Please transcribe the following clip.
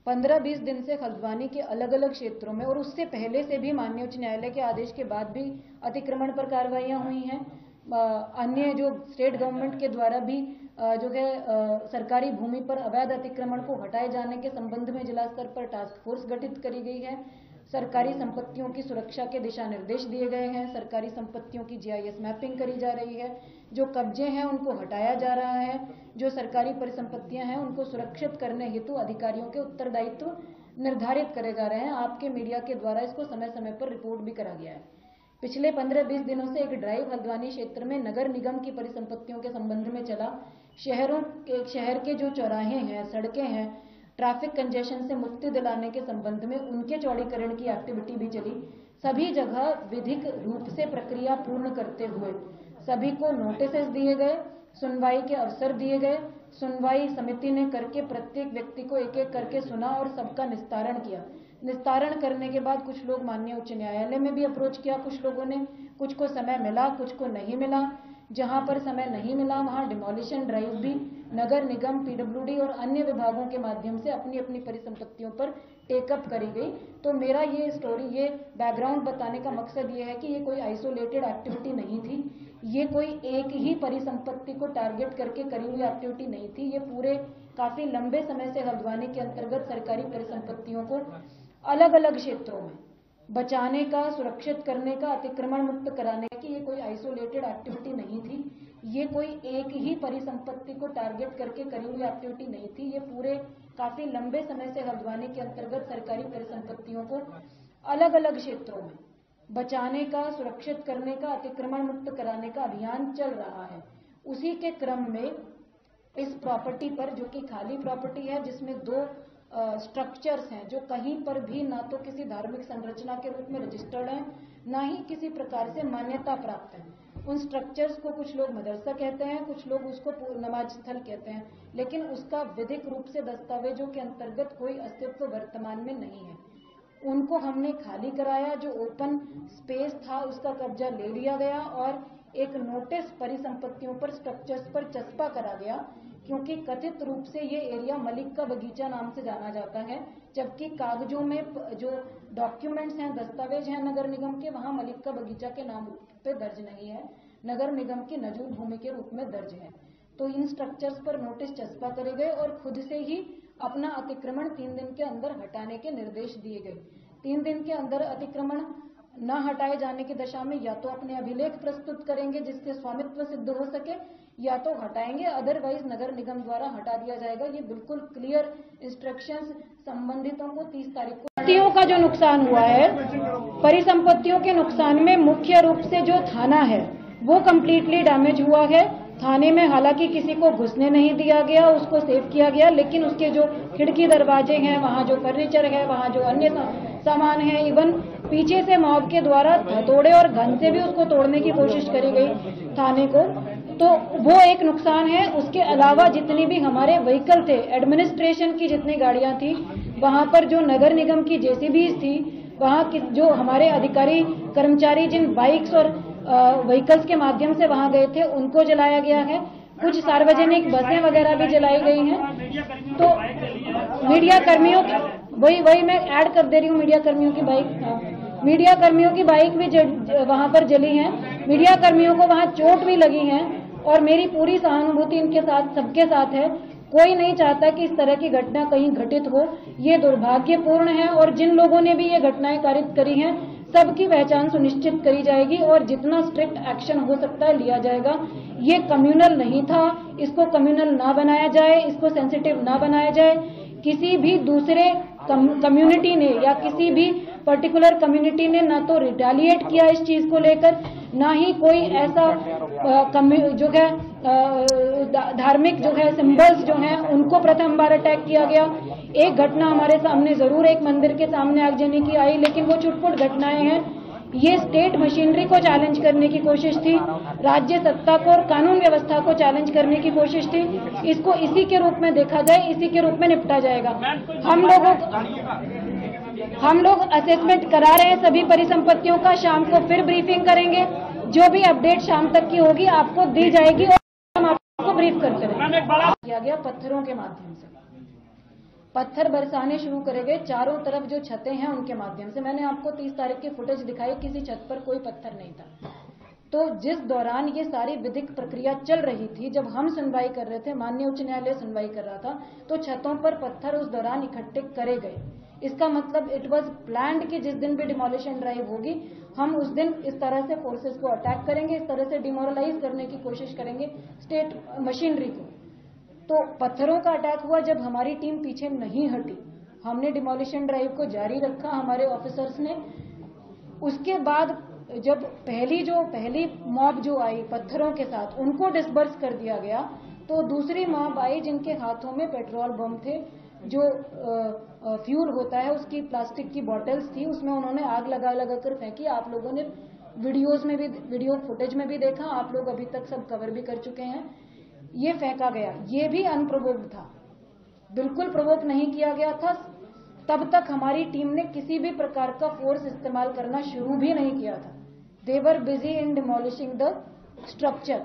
15-20 दिन से हल्द्वानी के अलग अलग क्षेत्रों में और उससे पहले से भी माननीय उच्च न्यायालय के आदेश के बाद भी अतिक्रमण पर कार्रवाइयां हुई हैं। अन्य जो स्टेट गवर्नमेंट के द्वारा भी जो है सरकारी भूमि पर अवैध अतिक्रमण को हटाए जाने के संबंध में जिला स्तर पर टास्क फोर्स गठित करी गई है। सरकारी संपत्तियों की सुरक्षा के दिशा निर्देश दिए गए हैं। सरकारी संपत्तियों की GIS मैपिंग करी जा रही है। जो कब्जे हैं उनको हटाया जा रहा है। जो सरकारी परिसंपत्तियां हैं उनको सुरक्षित करने हेतु अधिकारियों के उत्तरदायित्व निर्धारित करे जा रहे हैं। आपके मीडिया के द्वारा इसको समय समय पर रिपोर्ट भी करा गया है। पिछले 15-20 दिनों से एक ड्राइव हल्द्वानी क्षेत्र में नगर निगम की परिसंपत्तियों के संबंध में चला। शहर के जो चौराहे हैं, सड़कें हैं, ट्रैफिक कंजेशन से मुक्ति दिलाने के संबंध में उनके चौड़ीकरण की एक्टिविटी भी चली। सभी जगह विधिक रूप से प्रक्रिया पूर्ण करते हुए सभी को नोटिसेस दिए गए, सुनवाई के अवसर दिए गए। सुनवाई समिति ने करके प्रत्येक व्यक्ति को एक एक करके सुना और सबका निस्तारण किया। निस्तारण करने के बाद कुछ लोग माननीय उच्च न्यायालय में भी अप्रोच किया। कुछ लोगों ने, कुछ को समय मिला, कुछ को नहीं मिला। जहां पर समय नहीं मिला वहां डिमोलिशन ड्राइव भी नगर निगम, PWD और अन्य विभागों के माध्यम से अपनी अपनी परिसंपत्तियों पर टेकअप करी गई। तो मेरा ये स्टोरी, ये बैकग्राउंड बताने का मकसद ये है कि ये कोई आइसोलेटेड एक्टिविटी नहीं थी। ये कोई एक ही परिसंपत्ति को टारगेट करके करी हुई एक्टिविटी नहीं थी। ये पूरे काफी लंबे समय से हल्द्वानी के अंतर्गत सरकारी परिसंपत्तियों को अलग अलग क्षेत्रों में बचाने का, सुरक्षित करने का, अतिक्रमण मुक्त कराने की ये कोई आइसोलेटेड एक्टिविटी नहीं थी। ये कोई एक ही परिसंपत्ति को टारगेट करके करी हुई एक्टिविटी नहीं थी। ये पूरे काफी लंबे समय से हल्द्वानी के अंतर्गत सरकारी परिसंपत्तियों को अलग अलग क्षेत्रों में बचाने का, सुरक्षित करने का, अतिक्रमण मुक्त कराने का अभियान चल रहा है। उसी के क्रम में इस प्रॉपर्टी पर, जो कि खाली प्रॉपर्टी है, जिसमें 2 स्ट्रक्चर्स हैं जो कहीं पर भी ना तो किसी धार्मिक संरचना के रूप में रजिस्टर्ड हैं, ना ही किसी प्रकार से मान्यता प्राप्त है। उन स्ट्रक्चर्स को कुछ लोग मदरसा कहते हैं, कुछ लोग उसको नमाज स्थल कहते हैं, लेकिन उसका विधिक रूप से दस्तावेजों के अंतर्गत कोई अस्तित्व वर्तमान में नहीं है। उनको हमने खाली कराया। जो ओपन स्पेस था उसका कब्जा ले लिया गया और एक नोटिस परिसंपत्तियों पर, स्ट्रक्चर्स पर चस्पा करा गया, क्योंकि कथित रूप से ये एरिया मलिक का बगीचा नाम से जाना जाता है, जबकि कागजों में जो डॉक्यूमेंट्स हैं, दस्तावेज हैं नगर निगम के, वहां मलिक का बगीचा के नाम पे दर्ज नहीं है, नगर निगम की नजूर भूमि के रूप में दर्ज है। तो इन स्ट्रक्चर्स पर नोटिस चस्पा करे गए और खुद से ही अपना अतिक्रमण 3 दिन के अंदर हटाने के निर्देश दिए गए। 3 दिन के अंदर अतिक्रमण न हटाए जाने की दशा में या तो अपने अभिलेख प्रस्तुत करेंगे जिससे स्वामित्व सिद्ध हो सके, या तो हटाएंगे, अदरवाइज नगर निगम द्वारा हटा दिया जाएगा। ये बिल्कुल क्लियर इंस्ट्रक्शंस संबंधितों को 30 तारीख को। परिसंपत्तियों का जो नुकसान हुआ है, परिसंपत्तियों के नुकसान में मुख्य रूप से जो थाना है वो कम्प्लीटली डैमेज हुआ है। थाने में हालांकि किसी को घुसने नहीं दिया गया, उसको सेव किया गया, लेकिन उसके जो खिड़की दरवाजे हैं, वहाँ जो फर्नीचर है, वहाँ जो अन्य सामान है, इवन पीछे से मॉब के द्वारा हथौड़े और घन से भी उसको तोड़ने की कोशिश करी गई थाने को, तो वो एक नुकसान है। उसके अलावा जितनी भी हमारे व्हीकल थे, एडमिनिस्ट्रेशन की जितनी गाड़ियां थी, वहां पर जो नगर निगम की JCBs थी, वहाँ जो हमारे अधिकारी कर्मचारी जिन बाइक्स और व्हीकल्स के माध्यम से वहां गए थे उनको जलाया गया है। कुछ सार्वजनिक बसें वगैरह भी जलाई गई हैं। तो मीडिया कर्मियों की, वही मैं ऐड कर दे रही हूँ, मीडिया कर्मियों की बाइक भी वहां पर जली है। मीडिया कर्मियों को वहां चोट भी लगी है और मेरी पूरी सहानुभूति इनके साथ, सबके साथ है। कोई नहीं चाहता कि इस तरह की घटना कहीं घटित हो। ये दुर्भाग्यपूर्ण है और जिन लोगों ने भी ये घटनाएं कारित करी हैं सबकी पहचान सुनिश्चित करी जाएगी और जितना स्ट्रिक्ट एक्शन हो सकता है लिया जाएगा। ये कम्युनल नहीं था, इसको कम्युनल ना बनाया जाए, इसको सेंसिटिव ना बनाया जाए। किसी भी दूसरे कम्युनिटी ने या किसी भी पर्टिकुलर कम्युनिटी ने ना तो रिटेलिएट किया इस चीज को लेकर, ना ही कोई ऐसा जो है धार्मिक जो है सिंबल्स जो हैं उनको प्रथम बार अटैक किया गया। एक घटना हमारे सामने जरूर एक मंदिर के सामने आगजनी की आई, लेकिन वो छुटपुट घटनाएं हैं। ये स्टेट मशीनरी को चैलेंज करने की कोशिश थी, राज्य सत्ता को और कानून व्यवस्था को चैलेंज करने की कोशिश थी। इसको इसी के रूप में देखा जाए, इसी के रूप में निपटा जाएगा। हम लोग असेसमेंट करा रहे हैं सभी परिसंपत्तियों का। शाम को फिर ब्रीफिंग करेंगे, जो भी अपडेट शाम तक की होगी आपको दी जाएगी और हम आपको ब्रीफ करते रहेंगे। किया गया पत्थरों के माध्यम से। पत्थर बरसाने शुरू करे गए चारों तरफ जो छतें हैं उनके माध्यम से। मैंने आपको 30 तारीख की फुटेज दिखाई, किसी छत पर कोई पत्थर नहीं था। तो जिस दौरान ये सारी विधिक प्रक्रिया चल रही थी, जब हम सुनवाई कर रहे थे, माननीय उच्च न्यायालय सुनवाई कर रहा था, तो छतों पर पत्थर उस दौरान इकट्ठे करे गए। इसका मतलब इट वाज प्लान्ड कि जिस दिन भी डिमोलिशन ड्राइव होगी, हम उस दिन इस तरह से फोर्सेस को अटैक करेंगे, इस तरह से डिमोरलाइज करने की कोशिश करेंगे स्टेट मशीनरी को। तो पत्थरों का अटैक हुआ जब हमारी टीम पीछे नहीं हटी, हमने डिमोलिशन ड्राइव को जारी रखा, हमारे ऑफिसर्स ने। उसके बाद जब पहली मॉब जो आई पत्थरों के साथ, उनको डिस्बर्स कर दिया गया, तो दूसरी मॉब आई जिनके हाथों में पेट्रोल बम थे, जो फ्यूल होता है उसकी प्लास्टिक की बॉटल्स थी, उसमें उन्होंने आग लगा कर फेंकी। आप लोगों ने वीडियो फुटेज में भी देखा, आप लोग अभी तक सब कवर भी कर चुके हैं। ये फेंका गया, ये भी अनप्रोवोक्ड था, बिल्कुल प्रोवोक नहीं किया गया था। तब तक हमारी टीम ने किसी भी प्रकार का फोर्स इस्तेमाल करना शुरू भी नहीं किया था। They were busy in demolishing the structure.